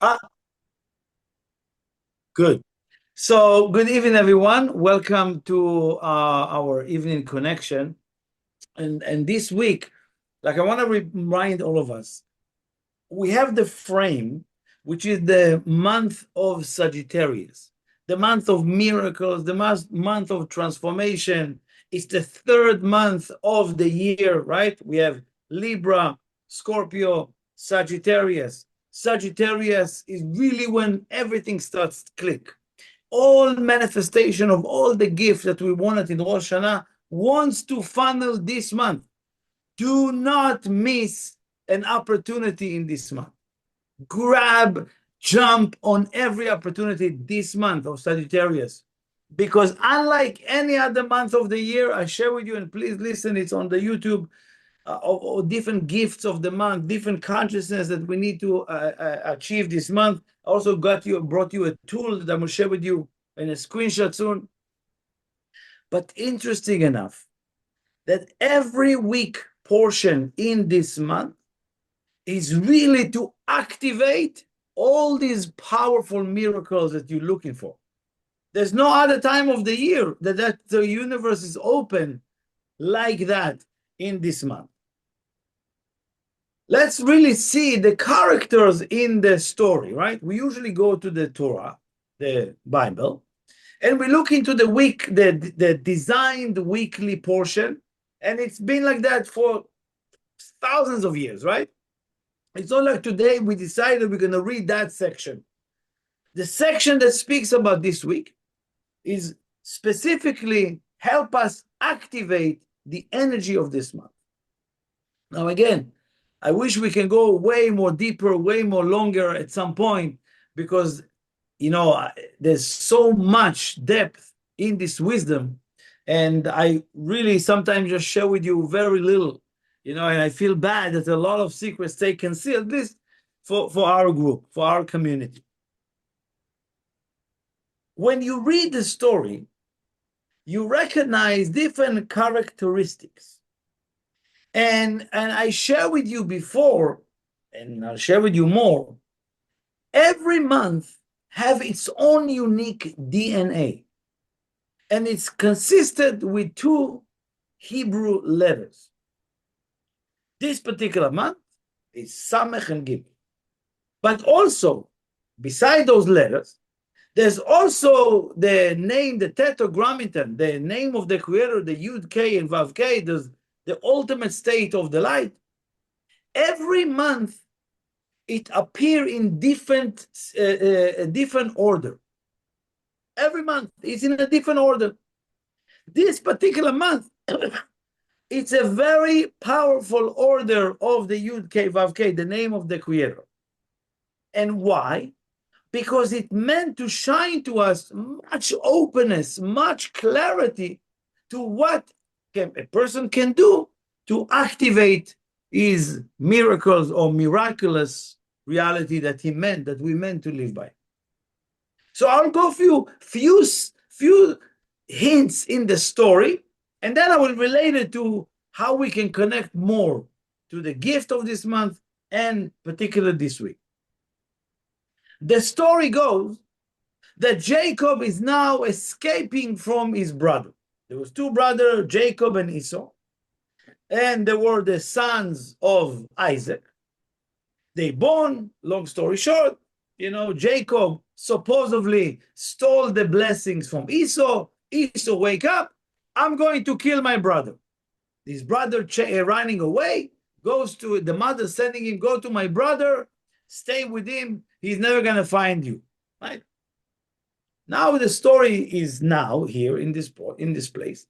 Ah, good. So, good evening, everyone. Welcome to our evening connection. And this week, like I want to remind all of us, we have the frame, which is the month of Sagittarius, the month of miracles, the month of transformation. It's the third month of the year, right? We have Libra, Scorpio, Sagittarius. Sagittarius is really when everything starts to click. All manifestation of all the gifts that we wanted in Rosh Hashanah wants to funnel this month. Do not miss an opportunity in this month. Grab, jump on every opportunity this month of Sagittarius. Because unlike any other month of the year, I share with you, and please listen, it's on the YouTube, of different gifts of the month, different consciousness that we need to achieve this month. I also brought you a tool that I'm going to share with you in a screenshot soon. But interesting enough, that every week portion in this month is really to activate all these powerful miracles that you're looking for. There's no other time of the year that the universe is open like that in this month. Let's really see the characters in the story, right? We usually go to the Torah, the Bible, and we look into the week, the designed weekly portion, and it's been like that for thousands of years, right? It's not like today we decided we're going to read that section. The section that speaks about this week is specifically help us activate the energy of this month. Now, again, I wish we can go way more deeper, way more longer at some point, because, there's so much depth in this wisdom. And I really sometimes just share with you very little, and I feel bad that a lot of secrets stay concealed, at least for our group, for our community. When you read the story, you recognize different characteristics. And I share with you before, and I'll share with you more, every month have its own unique DNA. And it's consisted with two Hebrew letters. This particular month is Samech and Gimel. But also, beside those letters, there's also the name, the tetragrammaton, the name of the creator, the Yud K and Vav K, there's the ultimate state of the light. Every month, it appears in different order. Every month, it's in a different order. This particular month, it's a very powerful order of the Yud K Vav K, the name of the creator. And why? Because it meant to shine to us much openness, much clarity to what a person can do to activate his miracles or miraculous reality that we meant to live by. So I'll go through few hints in the story, and then I will relate it to how we can connect more to the gift of this month and particularly this week. The story goes that Jacob is now escaping from his brother. There was two brothers, Jacob and Esau, and they were the sons of Isaac. They born, long story short, Jacob supposedly stole the blessings from Esau. Esau wake up, I'm going to kill my brother. His brother running away, goes to the mother, sending him, go to my brother, stay with him, he's never going to find you, right? Now the story is now here in this place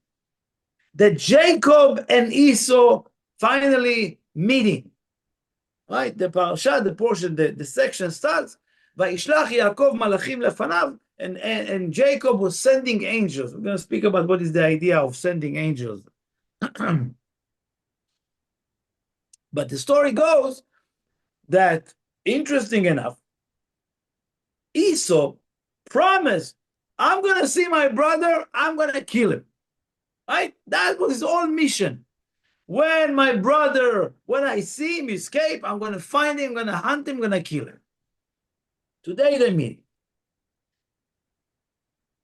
that Jacob and Esau finally meeting, right? The parasha, the portion, the section starts, Vayishlach Yaakov malachim lefanav, and Jacob was sending angels. We're going to speak about what is the idea of sending angels. But the story goes that, interesting enough, Esau promised, I'm going to see my brother, I'm going to kill him. Right? That was his own mission. When I see him escape, I'm going to find him, I'm going to hunt him, I'm going to kill him. Today they meet.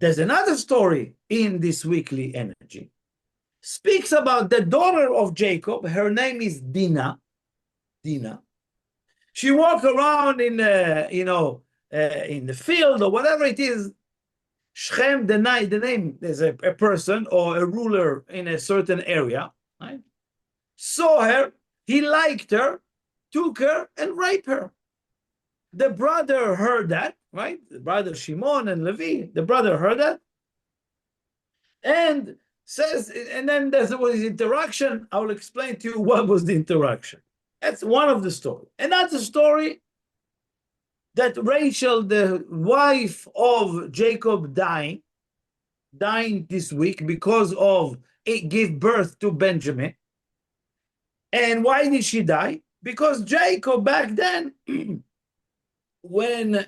There's another story in this weekly energy. Speaks about the daughter of Jacob. Her name is Dinah. Dinah. She walked around in, in the field or whatever it is. Shechem, the name is a person or a ruler in a certain area. Right? Saw her, he liked her, took her, and raped her. The brother heard that, right? The brother Shimon and Levi, the brother heard that, and says, and then there was his interaction. I will explain to you what was the interaction. That's one of the story. Another story that Rachel, the wife of Jacob, dying this week because of it gave birth to Benjamin. And why did she die? Because Jacob back then, when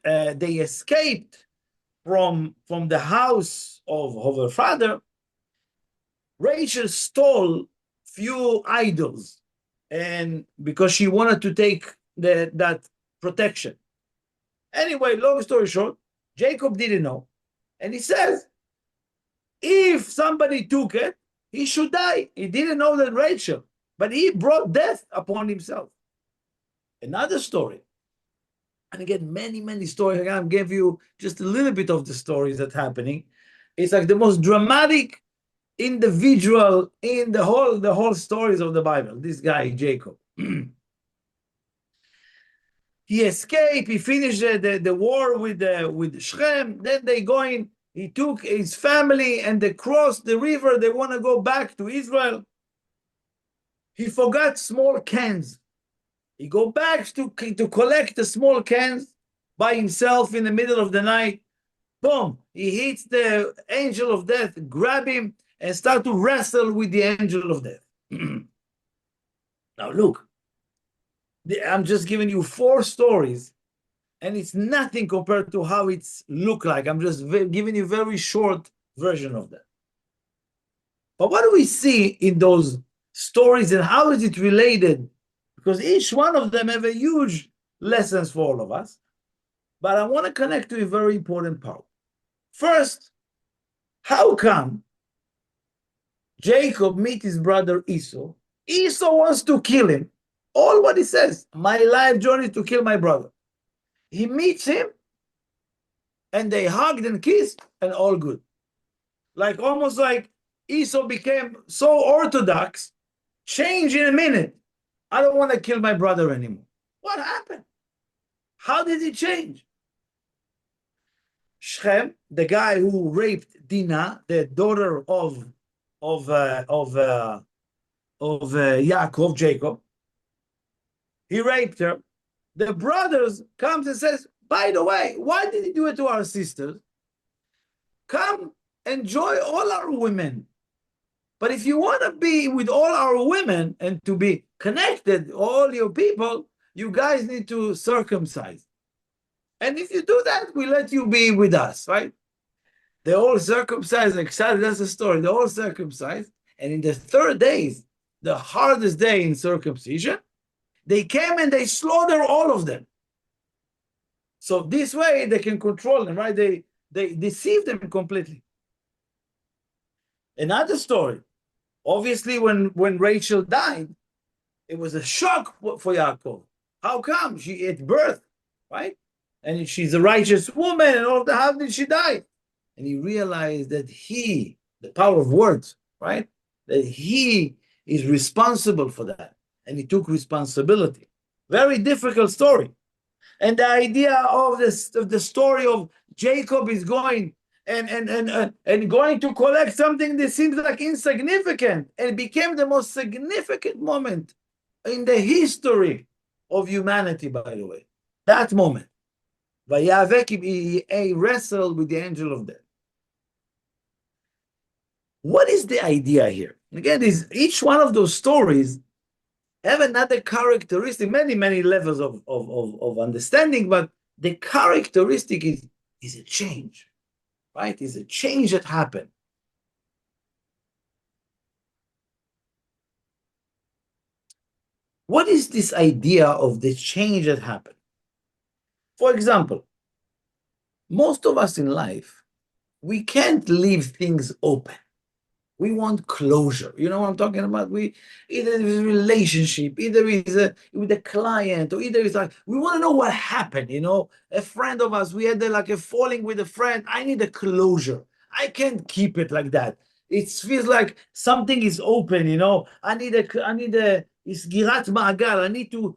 they escaped from the house of her father, Rachel stole few idols, and because she wanted to take that protection. Anyway, long story short, Jacob didn't know, and he says, if somebody took it, he should die. He didn't know that Rachel, but he brought death upon himself. Another story. And again, many stories. I'm give you just a little bit of the stories that's happening. It's like the most dramatic individual in the whole stories of the Bible. This guy Jacob. He escaped. He finished the war with Shechem. Then they going. He took his family and they crossed the river. They want to go back to Israel. He forgot small cans. He go back to collect the small cans by himself in the middle of the night. Boom! He hits the angel of death, grab him, and start to wrestle with the angel of death. Now look, I'm just giving you 4 stories, and it's nothing compared to how it's look like. I'm just giving you a very short version of that. But what do we see in those stories, and how is it related? Because each one of them have a huge lessons for all of us. But I want to connect to a very important part. First, how come Jacob meet his brother Esau? Esau wants to kill him. All what he says, my life journey to kill my brother. He meets him, and they hugged and kissed, and all good. Like almost like Esau became so orthodox, change in a minute. I don't want to kill my brother anymore. What happened? How did he change? Shechem, the guy who raped Dinah, the daughter of Yaakov, Jacob, he raped her. The brothers comes and says, by the way, why did he do it to our sisters? Come enjoy all our women. But if you want to be with all our women and to be connected, all your people, you guys need to circumcise. And if you do that, we let you be with us, right? They all circumcised, excited. That's the story. They all circumcised. And in the 3rd days, the hardest day in circumcision, they came and they slaughtered all of them. So this way they can control them, right? They deceive them completely. Another story. Obviously, when Rachel died, it was a shock for Yaakov. How come? She at birth, right? And she's a righteous woman, and all of that. How did she die? And he realized that the power of words, right? That he is responsible for that. And he took responsibility. Very difficult story. And the idea of the story of Jacob is going and going to collect something that seems like insignificant, and it became the most significant moment in the history of humanity, by the way. That moment. He wrestled with the angel of death. What is the idea here? Again, each one of those stories have another characteristic, many levels of understanding, but the characteristic is a change, right? Is a change that happened. What is this idea of the change that happened? For example, most of us in life, we can't leave things open. We want closure. You know what I'm talking about? We either it's a relationship, either it's with a client, or either it's like we want to know what happened. You know, a friend of us, we had like a falling with a friend. I need a closure. I can't keep it like that. It feels like something is open. You know, I need a isgirat ma'agal. I need to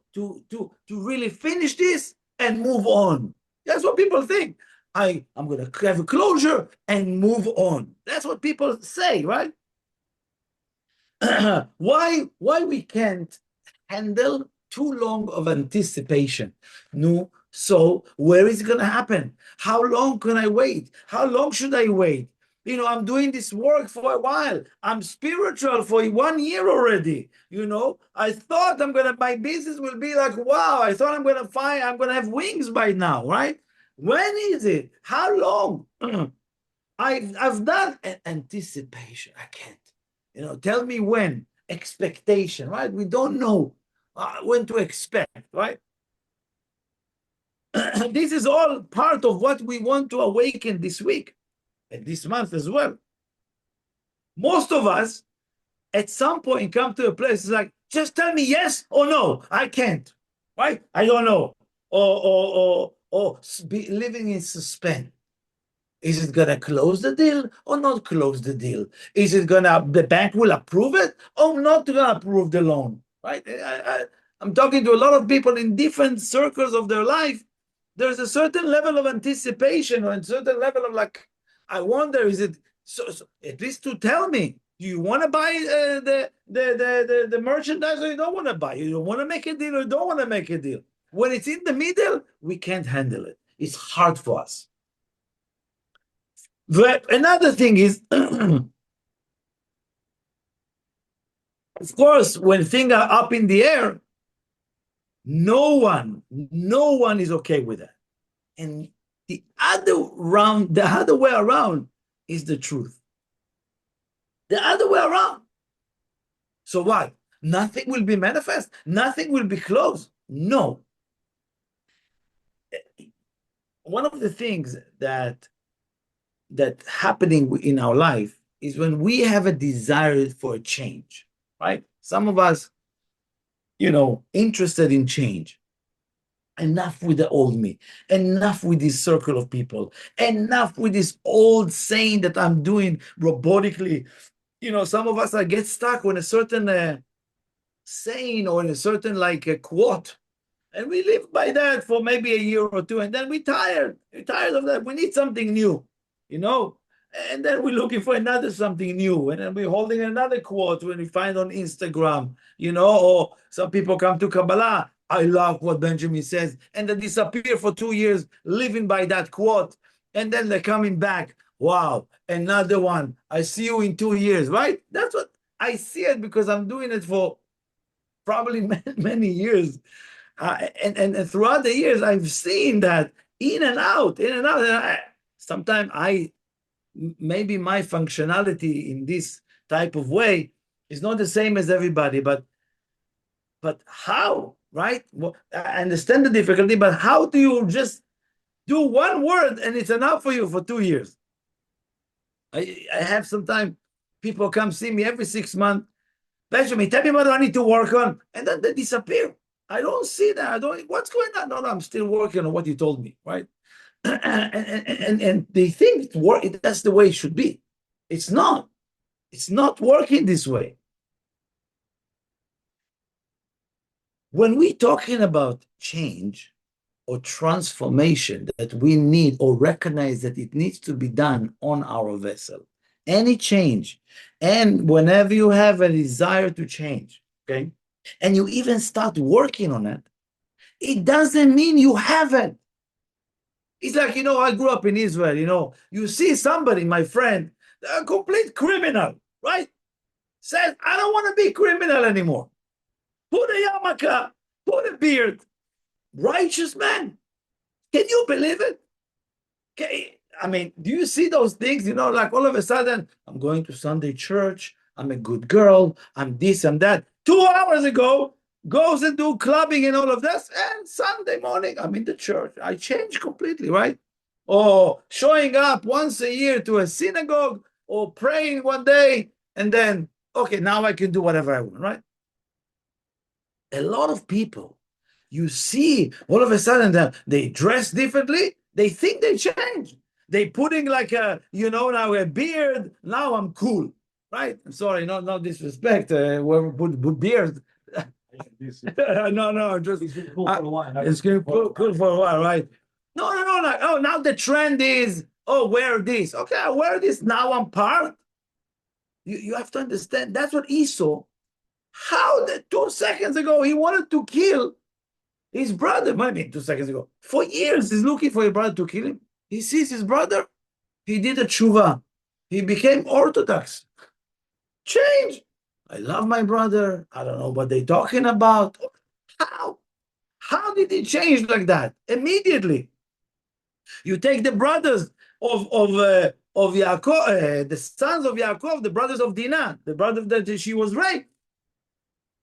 really finish this and move on. That's what people think. I'm going to have a closure and move on. That's what people say, right? why we can't handle too long of anticipation? No, so where is it going to happen? How long can I wait? How long should I wait? You know, I'm doing this work for a while. I'm spiritual for 1 year already. You know, I thought my business will be like, wow, I thought I'm going to have wings by now, right? When is it? How long? I've done anticipation. I can't. You know, tell me when. Expectation, right? We don't know when to expect, right? This is all part of what we want to awaken this week and this month as well. Most of us, at some point, come to a place like, just tell me yes or no. I can't, right? I don't know. Or be living in suspense. Is it going to close the deal or not close the deal? Is it going to, the bank will approve it or not going to approve the loan, right? I'm talking to a lot of people in different circles of their life. There's a certain level of anticipation or a certain level of like, I wonder, is it, so at least to tell me, do you want to buy the merchandise or you don't want to buy? You don't want to make a deal or you don't want to make a deal? When it's in the middle, we can't handle it. It's hard for us. Another thing is, of course, when things are up in the air, no one is okay with that. And the other way around is the truth. The other way around. So what? Nothing will be manifest? Nothing will be closed? No. One of the things that happening in our life is when we have a desire for a change, right? Some of us, you know, interested in change. Enough with the old me, enough with this circle of people, enough with this old saying that I'm doing robotically. You know, some of us get stuck on a certain saying or in a certain like a quote, and we live by that for maybe a year or two, and then we're tired of that. We need something new, you know. And then we're looking for another something new, and then we're holding another quote when we find on Instagram, you know, or some people come to Kabbalah. I love what Benjamin says, and they disappear for 2 years living by that quote, and then they're coming back. Wow, another one. I see you in 2 years, right? That's what I see it because I'm doing it for probably many years, and throughout the years I've seen that in and out, in and out. And sometimes maybe my functionality in this type of way is not the same as everybody, but how, right? Well, I understand the difficulty, but how do you just do one word and it's enough for you for 2 years? I have sometimes people come see me every 6 months. Benjamin, tell me what I need to work on, and then they disappear. I don't see that. I don't. What's going on? No, I'm still working on what you told me, right? and they think that's the way it should be. It's not. It's not working this way. When we're talking about change or transformation that we need or recognize that it needs to be done on our vessel, any change, and whenever you have a desire to change, okay, and you even start working on it, it doesn't mean you haven't. It's like, you know, I grew up in Israel, you know, you see somebody, my friend, a complete criminal, right? Says, I don't want to be criminal anymore. Put a yarmulke, put a beard. Righteous man. Can you believe it? Okay. I mean, do you see those things? You know, like all of a sudden, I'm going to Sunday church. I'm a good girl. I'm this and that. 2 hours ago, goes and do clubbing and all of this, and Sunday morning I'm in the church. I change completely, right? Or showing up once a year to a synagogue, or praying one day, and then, okay, now I can do whatever I want, right? A lot of people, you see, all of a sudden they dress differently, they think they change. They putting like now a beard, now I'm cool, right? I'm sorry, no disrespect, whoever put beard. No, just it's been cool for a while. It's been cool for a while, right? No, like, oh, now the trend is, oh, wear this. Okay, I wear this, now I'm part. You have to understand, that's what Esau, how the 2 seconds ago he wanted to kill his brother. I mean, 2 seconds ago, for years he's looking for his brother to kill him. He sees his brother, he did a tshuva, he became orthodox, change. I love my brother, I don't know what they're talking about. How did he change like that immediately? You take the brothers of Yaakov, the sons of Yaakov, the brothers of Dinah, the brother that she was raped.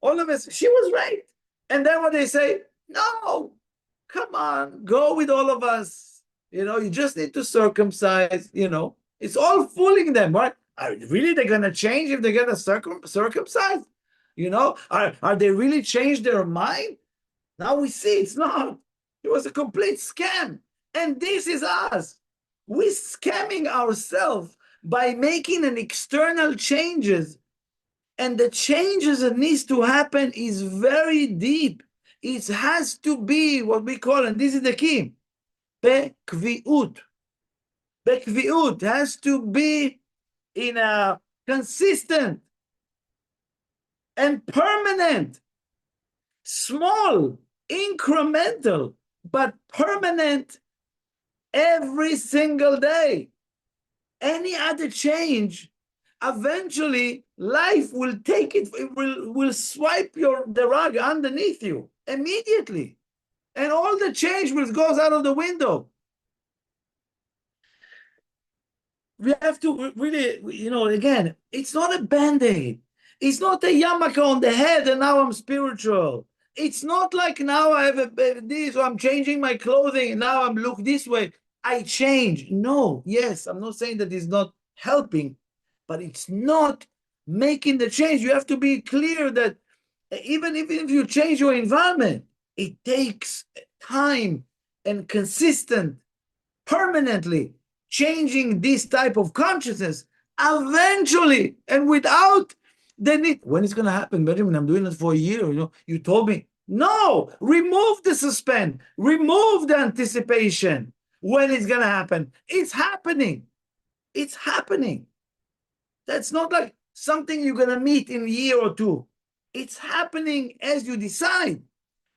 All of us, she was raped. And then what they say, no, come on, go with all of us. You just need to circumcise, It's all fooling them, right? Really, they're going to change if they're going to circumcise? Are they really changed their mind? Now we see it's not. It was a complete scam. And this is us. We're scamming ourselves by making an external changes. And the changes that needs to happen is very deep. It has to be what we call, and this is the key, bekviut. Bekviut has to be in a consistent and permanent, small, incremental, but permanent every single day. Any other change, eventually life will take it will swipe the rug underneath you immediately, and all the change will goes out of the window. We have to really, again, it's not a band-aid. It's not a yarmulke on the head and now I'm spiritual. It's not like now I have this, or I'm changing my clothing and now I'm look this way, I change. No, yes, I'm not saying that it's not helping, but it's not making the change. You have to be clear that even if you change your environment, it takes time and consistent, permanently changing this type of consciousness eventually, and without the need. When it's going to happen, Benjamin? I'm doing it for a year. You told me. No, remove the suspense, remove the anticipation. When it's going to happen, it's happening. It's happening. That's not like something you're going to meet in a year or two. It's happening as you decide.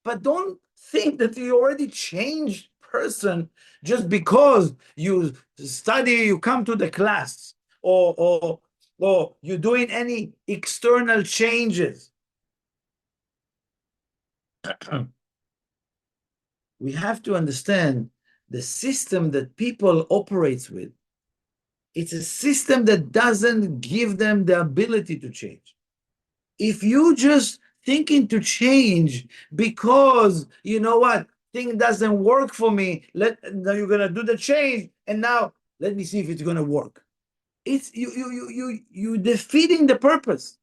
But don't think that you already changed person just because you study, you come to the class, or you're doing any external changes. We have to understand the system that people operates with. It's a system that doesn't give them the ability to change. If you just thinking to change because you know what, thing doesn't work for me, now you're gonna do the change, and now let me see if it's gonna work. It's you defeating the purpose.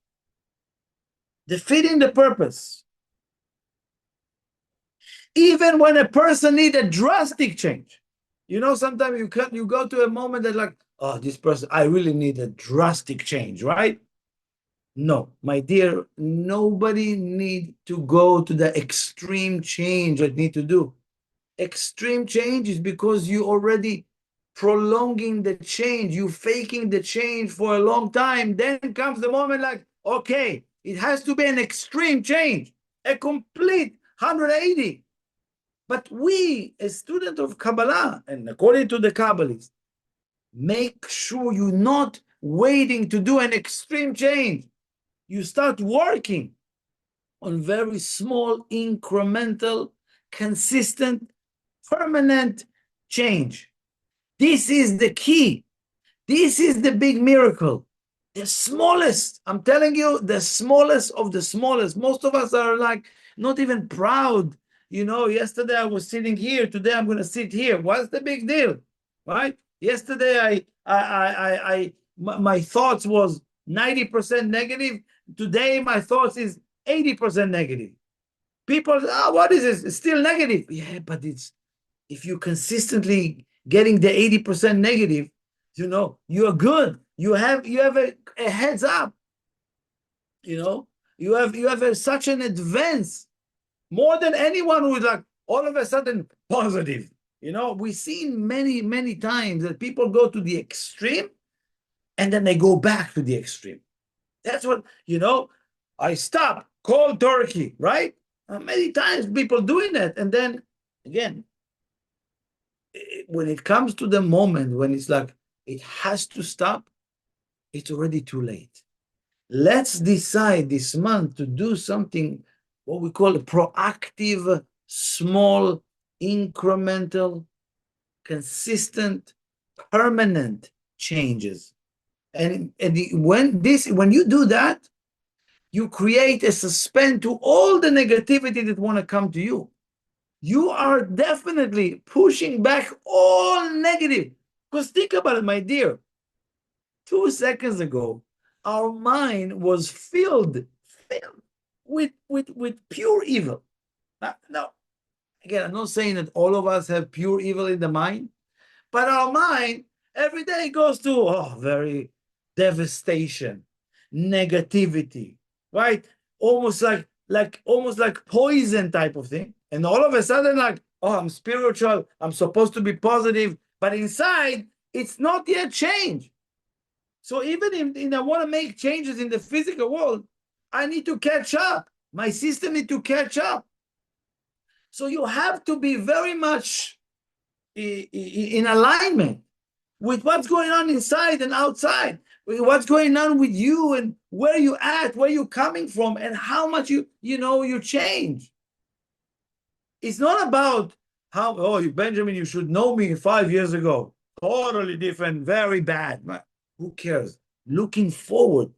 Defeating the purpose. Even when a person needs a drastic change, sometimes you go to a moment that like, oh, this person, I really need a drastic change, right? No, my dear, nobody need to go to the extreme change that need to do. Extreme change is because you already prolonging the change, you faking the change for a long time. Then comes the moment like, okay, it has to be an extreme change, a complete 180. But we, as student of Kabbalah, and according to the Kabbalists, make sure you're not waiting to do an extreme change. You start working on very small, incremental, consistent, permanent change. This is the key. This is the big miracle. The smallest, I'm telling you, the smallest of the smallest. Most of us are like, not even proud. Yesterday I was sitting here, today I'm going to sit here. What's the big deal, right? Yesterday my thoughts was 90% negative. Today my thoughts is 80% negative. People, what is this? It's still negative. Yeah, but if you consistently getting the 80% negative, you are good. You have a heads up. You have such an advance, more than anyone who is like all of a sudden positive. We've seen many times that people go to the extreme and then they go back to the extreme. That's what, I stop cold turkey, right? Many times people doing that. And then again, when it comes to the moment when it's like, it has to stop, it's already too late. Let's decide this month to do something, what we call a proactive, small, incremental, consistent, permanent changes. And when you do that, you create a suspense to all the negativity that want to come to you. You are definitely pushing back all negative. Because think about it, my dear. 2 seconds ago, our mind was filled with pure evil. Now, again, I'm not saying that all of us have pure evil in the mind, but our mind every day goes to very devastation, negativity, right? Almost like poison type of thing. And all of a sudden, like, I'm spiritual, I'm supposed to be positive, but inside, it's not yet changed. So even if I want to make changes in the physical world, I need to catch up. My system needs to catch up. So you have to be very much in alignment with what's going on inside and outside, with what's going on with you and where you at, where you're coming from, and how much you change. It's not about how, Benjamin, you should know me 5 years ago. Totally different, very bad. Who cares? Looking forward,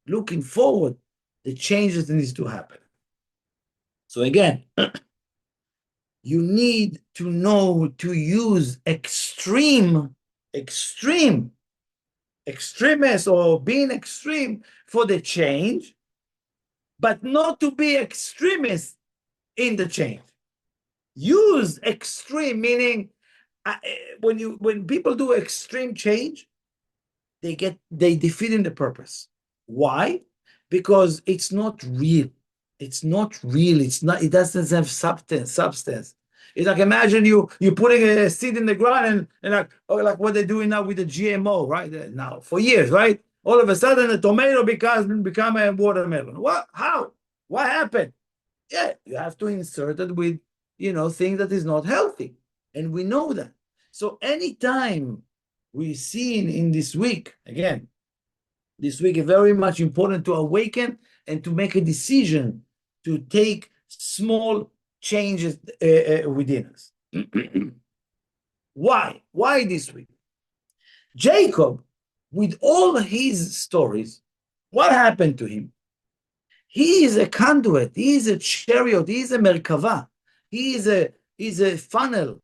the changes that needs to happen. So again, you need to know to use extremist or being extreme for the change, but not to be extremist in the change. Use extreme, meaning when people do extreme change, they defeat the purpose. Why? Because it's not real. It doesn't have substance. It's like, imagine you putting a seed in the ground and like what they're doing now with the GMO, right? Now for years, right? All of a sudden a tomato become a watermelon. What? How? What happened? Yeah, you have to insert it with things that is not healthy. And we know that. So anytime we see in this week, again, this week is very much important to awaken and to make a decision to take small changes within us. Why? Why this week? Jacob, with all his stories, what happened to him? He is a conduit. He is a chariot. He is a merkava. He is a funnel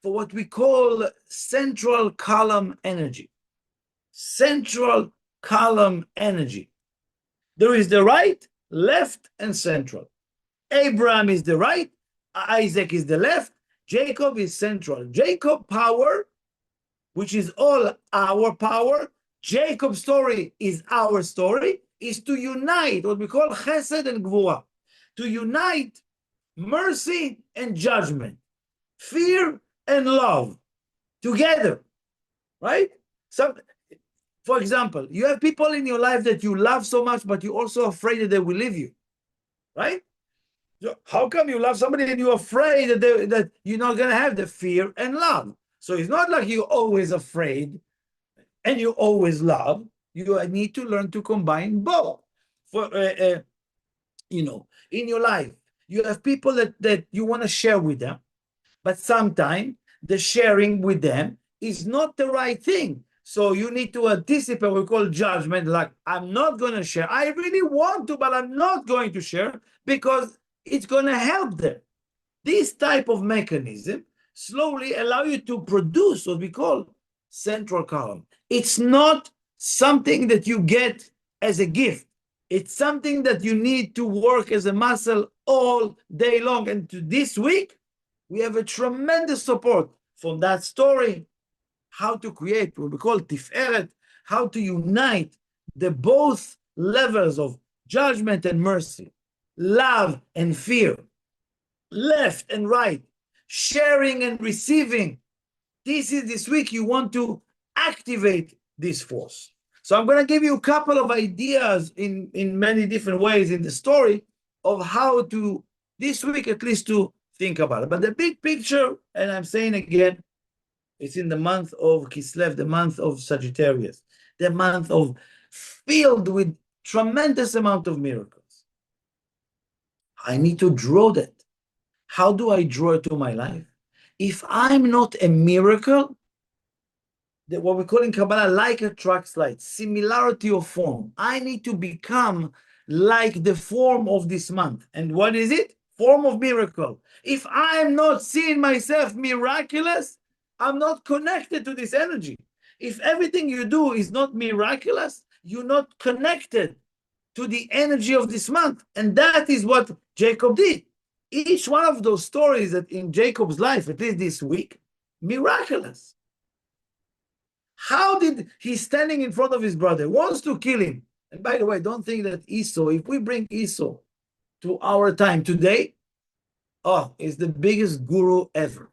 for what we call central column energy. Central column energy. There is the right, left, and central. Abraham is the right, Isaac is the left, Jacob is central. Jacob power, which is all our power, Jacob's story is our story, is to unite what we call chesed and gvura, to unite mercy and judgment, fear and love together, right? So, for example, you have people in your life that you love so much, but you're also afraid that they will leave you, right? So how come you love somebody and you're afraid that you're not going to have the fear and love? So it's not like you're always afraid and you always love. You need to learn to combine both. For in your life, you have people that you want to share with them, but sometimes the sharing with them is not the right thing. So you need to anticipate what we call judgment, like, I'm not going to share. I really want to, but I'm not going to share because it's going to help them. This type of mechanism slowly allow you to produce what we call central column. It's not something that you get as a gift. It's something that you need to work as a muscle all day long. And to this week, we have a tremendous support from that story, how to create what we call tiferet, how to unite the both levels of judgment and mercy, love and fear, left and right, sharing and receiving. This week you want to activate this force. So I'm going to give you a couple of ideas in many different ways in the story of how to, this week at least, to think about it. But the big picture, and I'm saying again, it's in the month of Kislev, the month of Sagittarius, the month of filled with tremendous amount of miracles. I need to draw that. How do I draw it to my life? If I'm not a miracle, what we call in Kabbalah, like attracts like, similarity of form. I need to become like the form of this month. And what is it? Form of miracle. If I'm not seeing myself miraculous, I'm not connected to this energy. If everything you do is not miraculous, you're not connected to the energy of this month. And that is what Jacob did. Each one of those stories that in Jacob's life, at least this week, miraculous. How did he standing in front of his brother, wants to kill him? And by the way, don't think that Esau, if we bring Esau to our time today, oh, he's the biggest guru ever.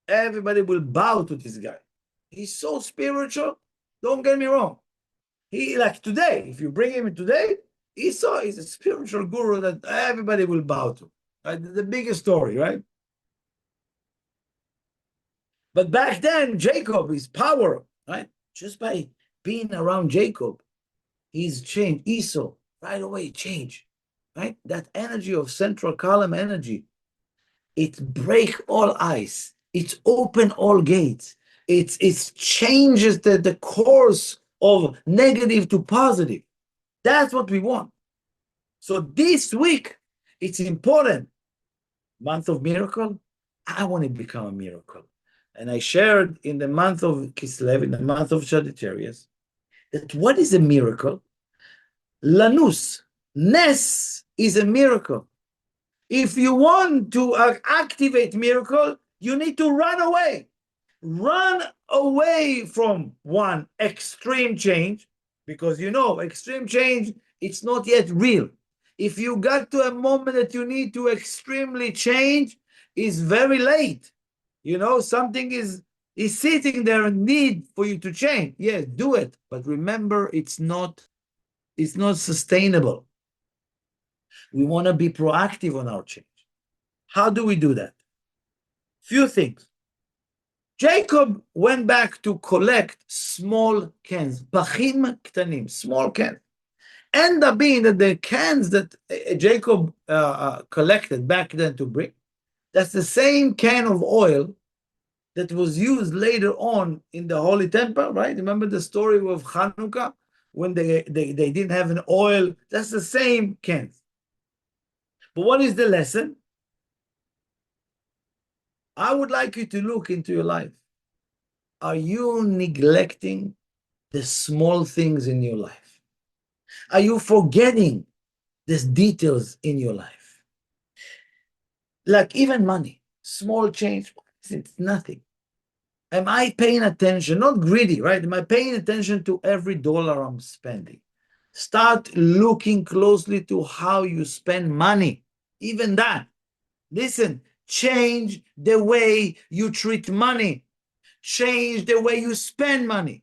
Everybody will bow to this guy. He's so spiritual. Don't get me wrong. He, like today, if you bring him today, Esau is a spiritual guru that everybody will bow to. Right? The biggest story, right? But back then, Jacob, his power, right? Just by being around Jacob, he's changed. Esau, right away, changed, right? That energy of central column energy, it break all ice. It open all gates. It changes the course of negative to positive. That's what we want. So this week, it's important. Month of miracle, I want to become a miracle. And I shared in the month of Kislev, in the month of Sagittarius, that what is a miracle? Lanus, Ness is a miracle. If you want to activate miracle, you need to run away. Run away from one extreme change, because you know, extreme change, it's not yet real. If you got to a moment that you need to extremely change, it's very late. You know, something is sitting there and need for you to change. Yes, do it. But remember, it's not sustainable. We want to be proactive on our change. How do we do that? Few things. Jacob went back to collect small cans, pachim ktanim, small cans. End up being that the cans that Jacob collected back then to bring, that's the same can of oil that was used later on in the Holy Temple, right? Remember the story of Hanukkah when they didn't have an oil? That's the same cans. But what is the lesson? I would like you to look into your life. Are you neglecting the small things in your life? Are you forgetting the details in your life? Like even money, small change, it's nothing. Am I paying attention? Not greedy, right? Am I paying attention to every dollar I'm spending? Start looking closely to how you spend money. Even that. Listen, change the way you treat money. Change the way you spend money.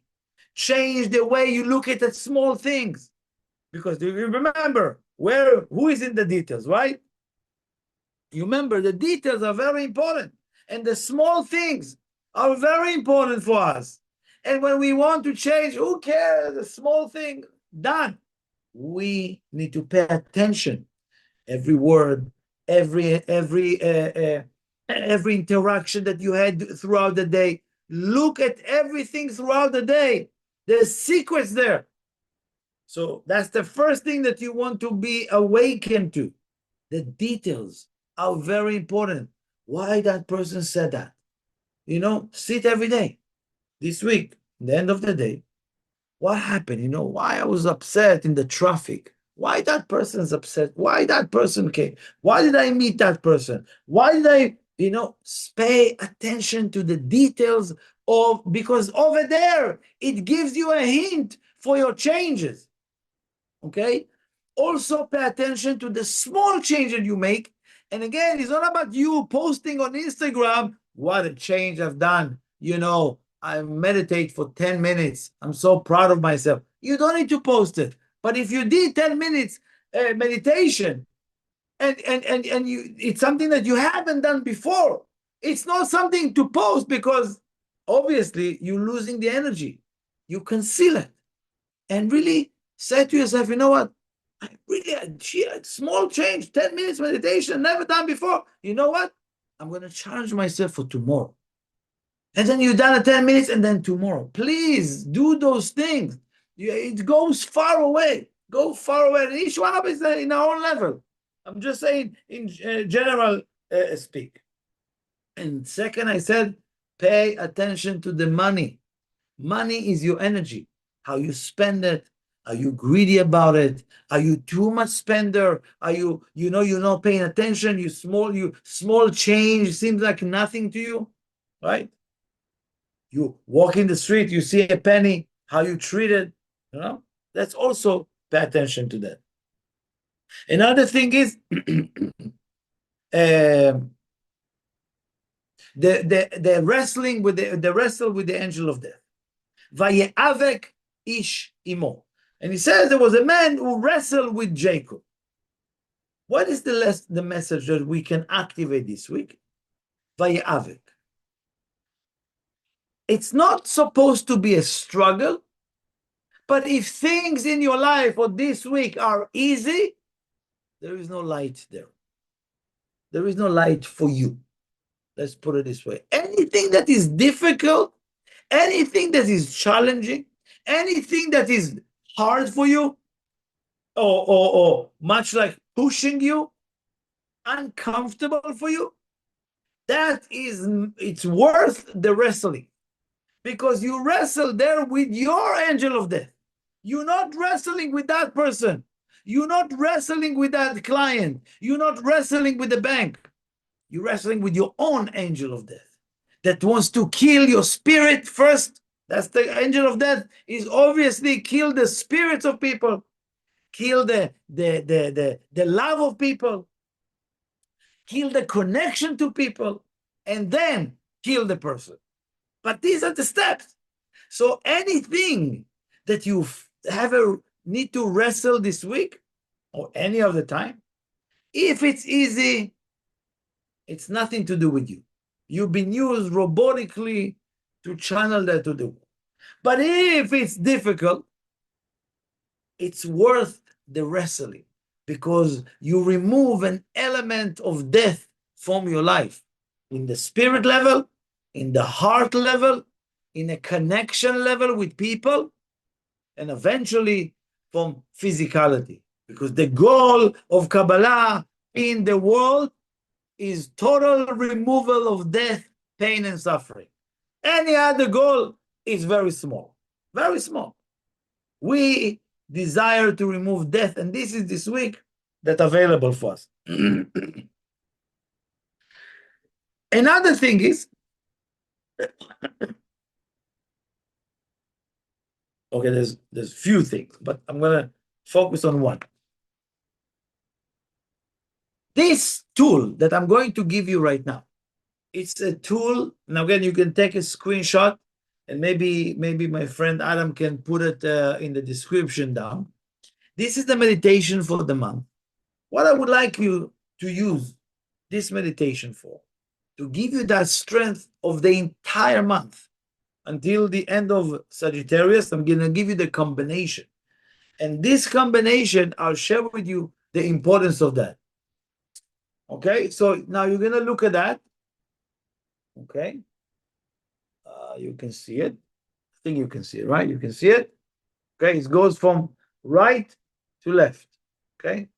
Change the way you look at the small things. Because you remember, who is in the details, right? You remember, the details are very important. And the small things are very important for us. And when we want to change, who cares? The small thing, done. We need to pay attention. Every word, every interaction that you had throughout the day. Look at everything throughout the day. There's secrets there. So that's the first thing that you want to be awakened to. The details are very important. Why that person said that? Sit every day. This week, the end of the day, what happened? Why I was upset in the traffic. Why that person's upset? Why that person came? Why did I meet that person? Why did I, pay attention to the details because over there, it gives you a hint for your changes. Okay? Also pay attention to the small change that you make. And again, it's not about you posting on Instagram, what a change I've done. I meditate for 10 minutes. I'm so proud of myself. You don't need to post it. But if you did 10 minutes meditation and it's something that you haven't done before, it's not something to post because obviously you're losing the energy. You conceal it and really say to yourself, you know what? I really a small change, 10 minutes meditation, never done before. You know what? I'm going to challenge myself for tomorrow. And then you've done it 10 minutes and then tomorrow. Please do those things. It goes far away. Go far away. And each one of us is in our own level. I'm just saying in general speak. And second, I said, pay attention to the money. Money is your energy. How you spend it. Are you greedy about it? Are you too much spender? Are you're not paying attention? You small change seems like nothing to you, right? You walk in the street, you see a penny, how you treat it, That's also pay attention to that. Another thing is the wrestling with the wrestle with the angel of death. Vayeavek ish imo. And he says there was a man who wrestled with Jacob. What is the message that we can activate this week? Vayeavek. It's not supposed to be a struggle, but if things in your life or this week are easy, there is no light there. There is no light for you. Let's put it this way. Anything that is difficult, anything that is challenging, anything that is hard for you, or much like pushing you, uncomfortable for you, it's worth the wrestling. Because you wrestle there with your angel of death. You're not wrestling with that person. You're not wrestling with that client. You're not wrestling with the bank. You're wrestling with your own angel of death that wants to kill your spirit first. That's the angel of death, is obviously kill the spirits of people, kill the love of people, kill the connection to people, and then kill the person. But these are the steps. So anything that you need to wrestle this week or any of the time, if it's easy, it's nothing to do with you. You've been used robotically to channel that to the world. But if it's difficult, it's worth the wrestling because you remove an element of death from your life in the spirit level, in the heart level, in a connection level with people, and eventually from physicality. Because the goal of Kabbalah in the world is total removal of death, pain, and suffering. Any other goal is very small, very small. We desire to remove death, and this is this week that's available for us. Another thing is, okay, there's few things, but I'm gonna focus on one. This tool that I'm going to give you right now, it's a tool. Now again, you can take a screenshot, and maybe my friend Adam can put it in the description down. This is the meditation for the month. What I would like you to use this meditation for, to give you that strength of the entire month until the end of Sagittarius. I'm going to give you the combination. And this combination, I'll share with you the importance of that. Okay, so now you're going to look at that. Okay, you can see it. I think you can see it, right? You can see it. Okay, it goes from right to left. Okay,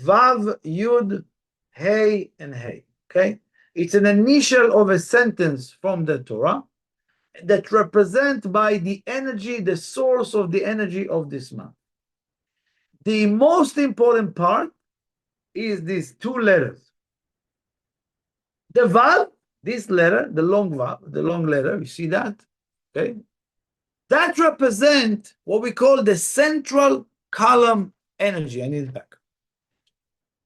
Vav, Yud, Hey, and Hey. Okay? It's an initial of a sentence from the Torah that represent by the energy, the source of the energy of this month. The most important part is these two letters. The Vav, this letter, the long Vav, the long letter, you see that? Okay? That represent what we call the central column energy. I need it back.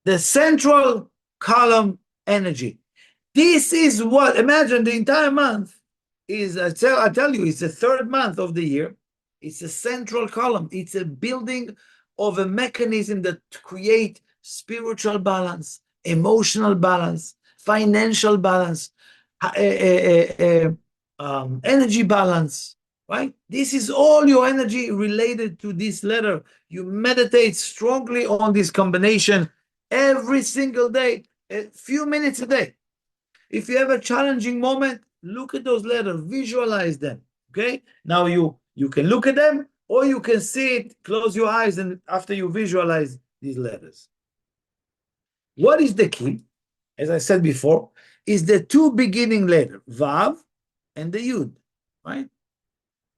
The central column energy. This is what, imagine the entire month is, I tell you, it's the third month of the year. It's a central column. It's a building of a mechanism that create spiritual balance, emotional balance, financial balance, energy balance, right? This is all your energy related to this letter. You meditate strongly on this combination every single day, a few minutes a day. If you have a challenging moment, look at those letters, visualize them. Okay? Now you can look at them or you can see it, close your eyes, and after you visualize these letters. What is the key? As I said before, is the two beginning letters, Vav and the Yud, right?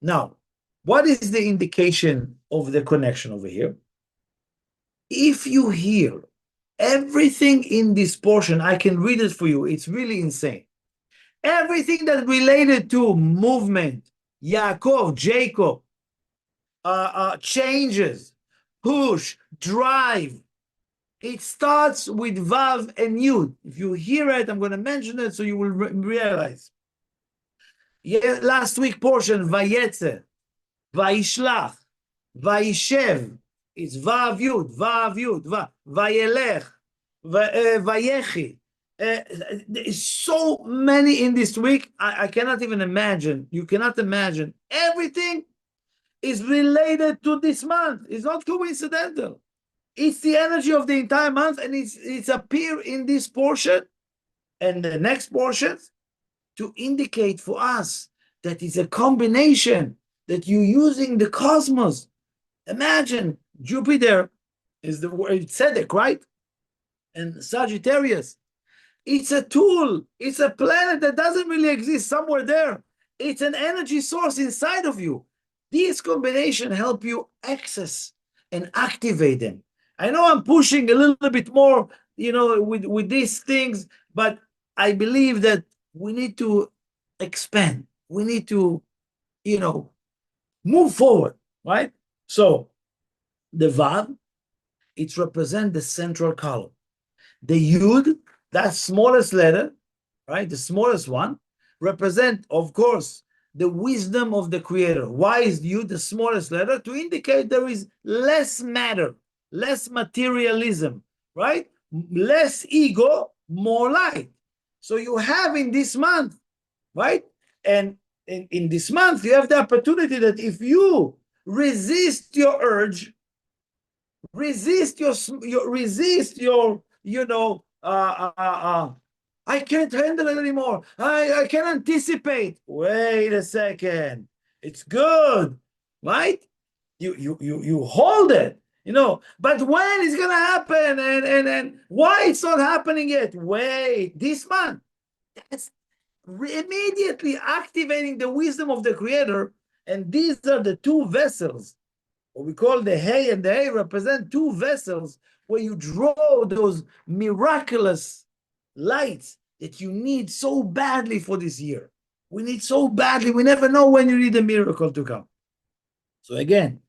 Now, what is the indication of the connection over here? If you hear everything in this portion, I can read it for you. It's really insane. Everything that related to movement, Yaakov, Jacob, changes, push, drive. It starts with Vav and Yud. If you hear it, I'm going to mention it so you will realize. Yeah, last week portion, Vayetze, Vayishlach, Vayishev. It's Vav Yud, Vav Yud, Vayelech, Vayechi. There's so many in this week. I cannot even imagine. You cannot imagine. Everything is related to this month. It's not coincidental. It's the energy of the entire month, and it's appear in this portion and the next portions to indicate for us that it's a combination that you're using the cosmos. Imagine Jupiter is the word Tzedek, right? And Sagittarius. It's a tool. It's a planet that doesn't really exist somewhere there. It's an energy source inside of you. These combinations help you access and activate them. I know I'm pushing a little bit more, with these things, but I believe that we need to expand. We need to, move forward, right? So the Vav, it represents the central column. The Yud, that smallest letter, right? The smallest one, represent, of course, the wisdom of the Creator. Why is Yud the smallest letter? To indicate there is less matter, less materialism, right? Less ego, more light. So you have in this month, right? And in this month, you have the opportunity that if you resist your urge, resist your I can't handle it anymore. I can anticipate. Wait a second. It's good, right? You hold it, but when it's gonna happen and why it's not happening yet? Wait, this month. That's immediately activating the wisdom of the Creator, and these are the two vessels. What we call the Hey and the Hey represent two vessels where you draw those miraculous lights that you need so badly for this year. We need so badly. We never know when you need a miracle to come. So again,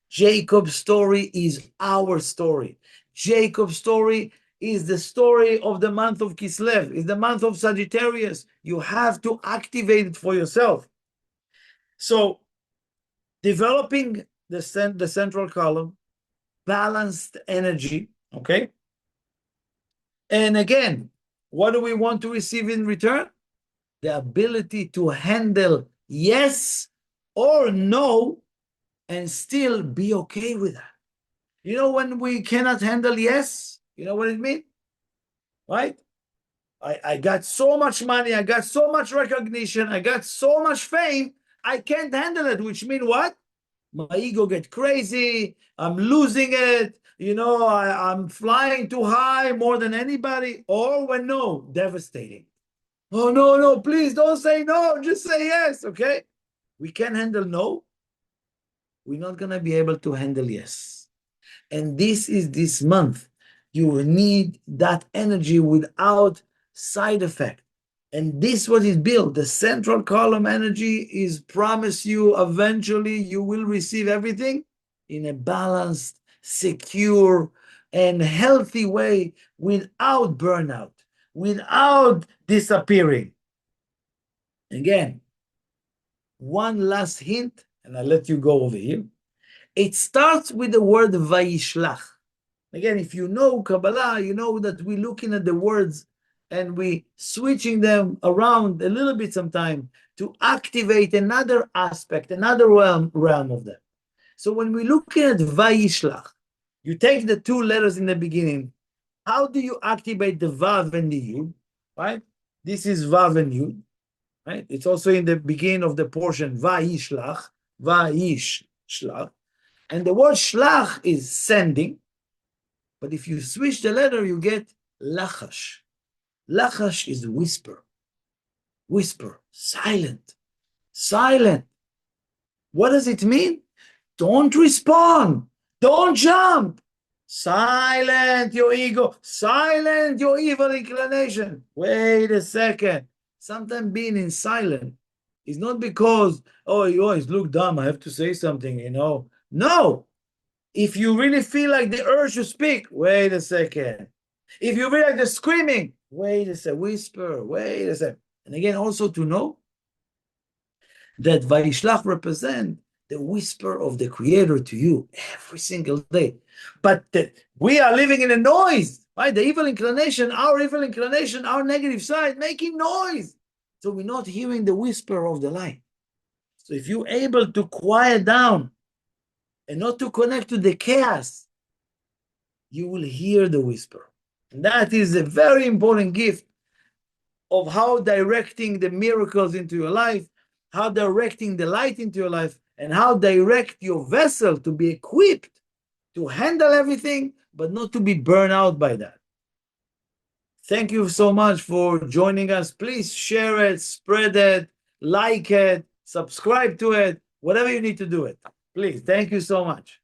Jacob's story is our story. Jacob's story is the story of the month of Kislev, is the month of Sagittarius. You have to activate it for yourself. So developing the central column, balanced energy, okay? And again, what do we want to receive in return? The ability to handle yes or no and still be okay with that. When we cannot handle yes, you know what it means? Right? I got so much money, I got so much recognition, I got so much fame, I can't handle it, which means what? My ego get crazy, I'm losing it, I'm flying too high more than anybody, or when no, devastating. Oh, no, no, please don't say no, just say yes, okay? We can handle no. We're not going to be able to handle yes. And this is this month. You need that energy without side effect. And this what is built. The central column energy is promise you eventually you will receive everything in a balanced, secure, and healthy way without burnout, without disappearing. Again, one last hint, and I'll let you go over here. It starts with the word Vayishlach. Again, if you know Kabbalah, you know that we're looking at the words and we switching them around a little bit sometime to activate another aspect, another realm of them. So when we're looking at Vayishlach, you take the two letters in the beginning. How do you activate the Vav and the Yud? Right? This is Vav and Yud. Right? It's also in the beginning of the portion Vayishlach, Vayishlach. And the word shlach is sending. But if you switch the letter, you get lachash. Lachash is whisper. Whisper. Silent. Silent. What does it mean? Don't respond. Don't jump. Silent your ego. Silent your evil inclination. Wait a second. Sometimes being in silent is not because, oh, you always look dumb, I have to say something, No. If you really feel like the urge to speak, wait a second. If you feel like the screaming, wait a second, whisper, wait a second. And again, also to know that Vayishlach represent the whisper of the Creator to you every single day. But we are living in a noise, right? The evil inclination, our negative side, making noise. So we're not hearing the whisper of the light. So if you're able to quiet down and not to connect to the chaos, you will hear the whisper. And that is a very important gift of how directing the miracles into your life, how directing the light into your life, and how direct your vessel to be equipped to handle everything, but not to be burned out by that. Thank you so much for joining us. Please share it, spread it, like it, subscribe to it, whatever you need to do it. Please, thank you so much.